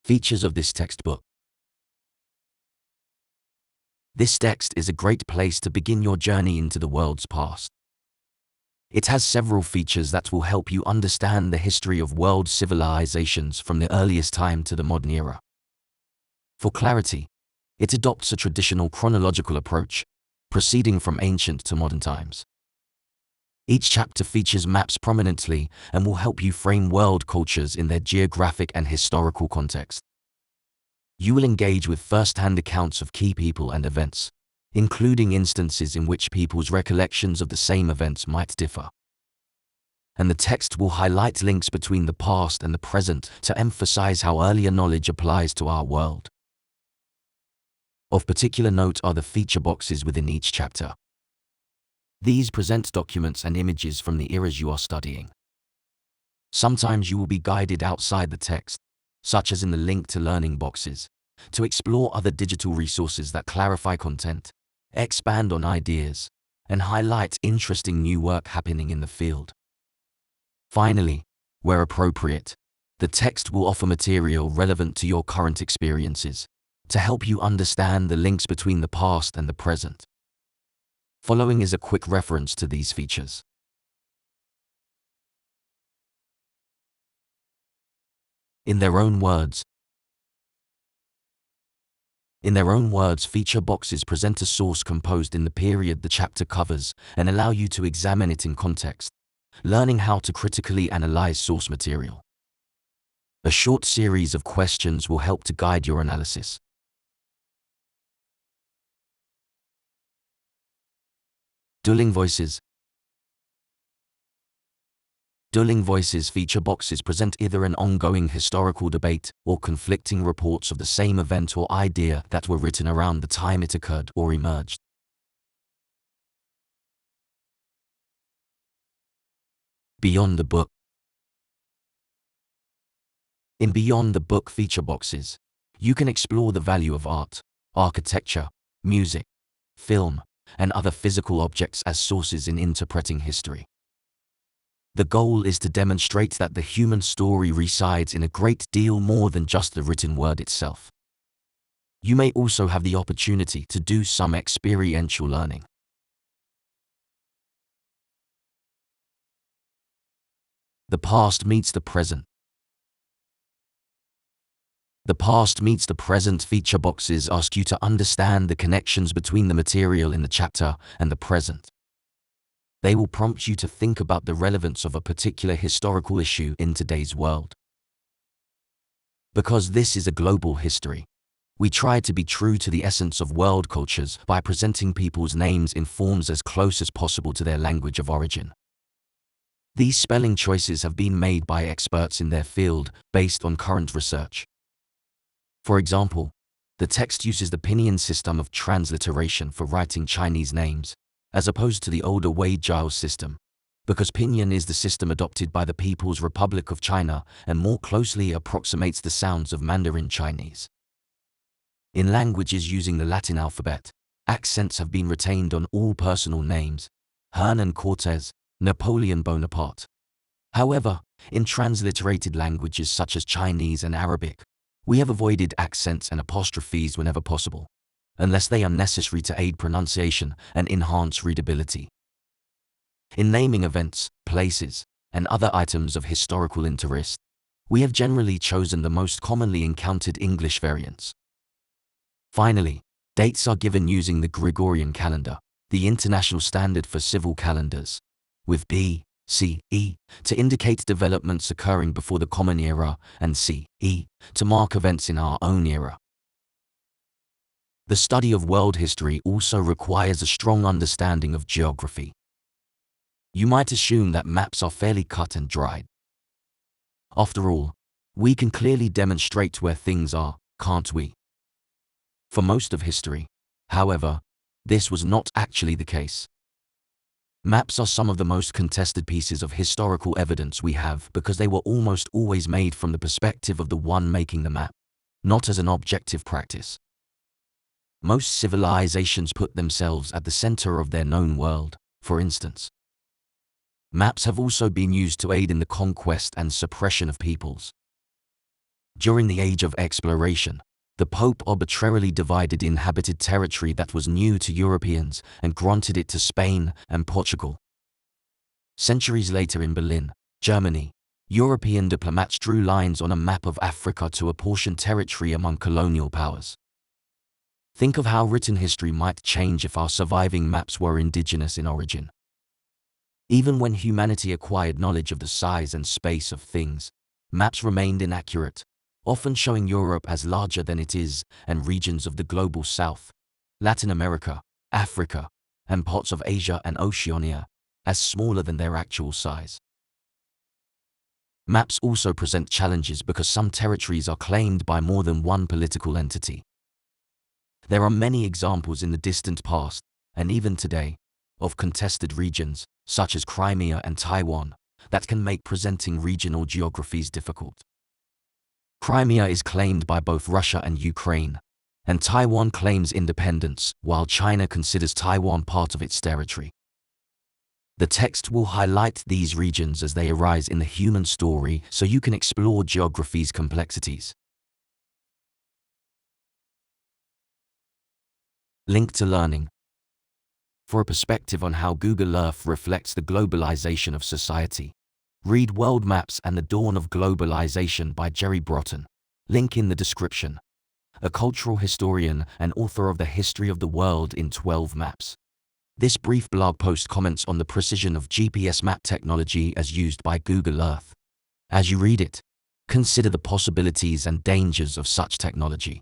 Features of this textbook. This text is a great place to begin your journey into the world's past. It has several features that will help you understand the history of world civilizations from the earliest time to the modern era. For clarity, it adopts a traditional chronological approach, proceeding from ancient to modern times. Each chapter features maps prominently and will help you frame world cultures in their geographic and historical context. You will engage with first-hand accounts of key people and events, including instances in which people's recollections of the same events might differ. And the text will highlight links between the past and the present to emphasize how earlier knowledge applies to our world. Of particular note are the feature boxes within each chapter. These present documents and images from the eras you are studying. Sometimes you will be guided outside the text, such as in the link to learning boxes, to explore other digital resources that clarify content, expand on ideas, and highlight interesting new work happening in the field. Finally, where appropriate, the text will offer material relevant to your current experiences to help you understand the links between the past and the present. Following is a quick reference to these features. In their own words, feature boxes present a source composed in the period the chapter covers and allow you to examine it in context, learning how to critically analyze source material. A short series of questions will help to guide your analysis. Dueling voices. Dueling voices feature boxes present either an ongoing historical debate or conflicting reports of the same event or idea that were written around the time it occurred or emerged. Beyond the book. In Beyond the Book feature boxes, you can explore the value of art, architecture, music, film, and other physical objects as sources in interpreting history. The goal is to demonstrate that the human story resides in a great deal more than just the written word itself. You may also have the opportunity to do some experiential learning. The past meets the present. The past meets the present feature boxes ask you to understand the connections between the material in the chapter and the present. They will prompt you to think about the relevance of a particular historical issue in today's world. Because this is a global history, we try to be true to the essence of world cultures by presenting people's names in forms as close as possible to their language of origin. These spelling choices have been made by experts in their field based on current research. For example, the text uses the pinyin system of transliteration for writing Chinese names, as opposed to the older Wei-Jiao system, because pinyin is the system adopted by the People's Republic of China and more closely approximates the sounds of Mandarin Chinese. In languages using the Latin alphabet, accents have been retained on all personal names, Hernan Cortés, Napoleon Bonaparte. However, in transliterated languages such as Chinese and Arabic, we have avoided accents and apostrophes whenever possible, unless they are necessary to aid pronunciation and enhance readability. In naming events, places, and other items of historical interest, we have generally chosen the most commonly encountered English variants. Finally, dates are given using the Gregorian calendar, the international standard for civil calendars, with B, C, E, to indicate developments occurring before the Common Era, and C, E, to mark events in our own era. The study of world history also requires a strong understanding of geography. You might assume that maps are fairly cut and dried. After all, we can clearly demonstrate where things are, can't we? For most of history, however, this was not actually the case. Maps are some of the most contested pieces of historical evidence we have because they were almost always made from the perspective of the one making the map, not as an objective practice. Most civilizations put themselves at the center of their known world, for instance. Maps have also been used to aid in the conquest and suppression of peoples. During the Age of Exploration, the Pope arbitrarily divided inhabited territory that was new to Europeans and granted it to Spain and Portugal. Centuries later in Berlin, Germany, European diplomats drew lines on a map of Africa to apportion territory among colonial powers. Think of how written history might change if our surviving maps were indigenous in origin. Even when humanity acquired knowledge of the size and space of things, maps remained inaccurate, often showing Europe as larger than it is, and regions of the global south, Latin America, Africa, and parts of Asia and Oceania, as smaller than their actual size. Maps also present challenges because some territories are claimed by more than one political entity. There are many examples in the distant past, and even today, of contested regions, such as Crimea and Taiwan, that can make presenting regional geographies difficult. Crimea is claimed by both Russia and Ukraine, and Taiwan claims independence, while China considers Taiwan part of its territory. The text will highlight these regions as they arise in the human story so you can explore geography's complexities. Link to learning. For a perspective on how Google Earth reflects the globalization of society, read World Maps and the Dawn of Globalization by Jerry Broughton. Link in the description. A cultural historian and author of The History of the World in 12 Maps. This brief blog post comments on the precision of GPS map technology as used by Google Earth. As you read it, consider the possibilities and dangers of such technology.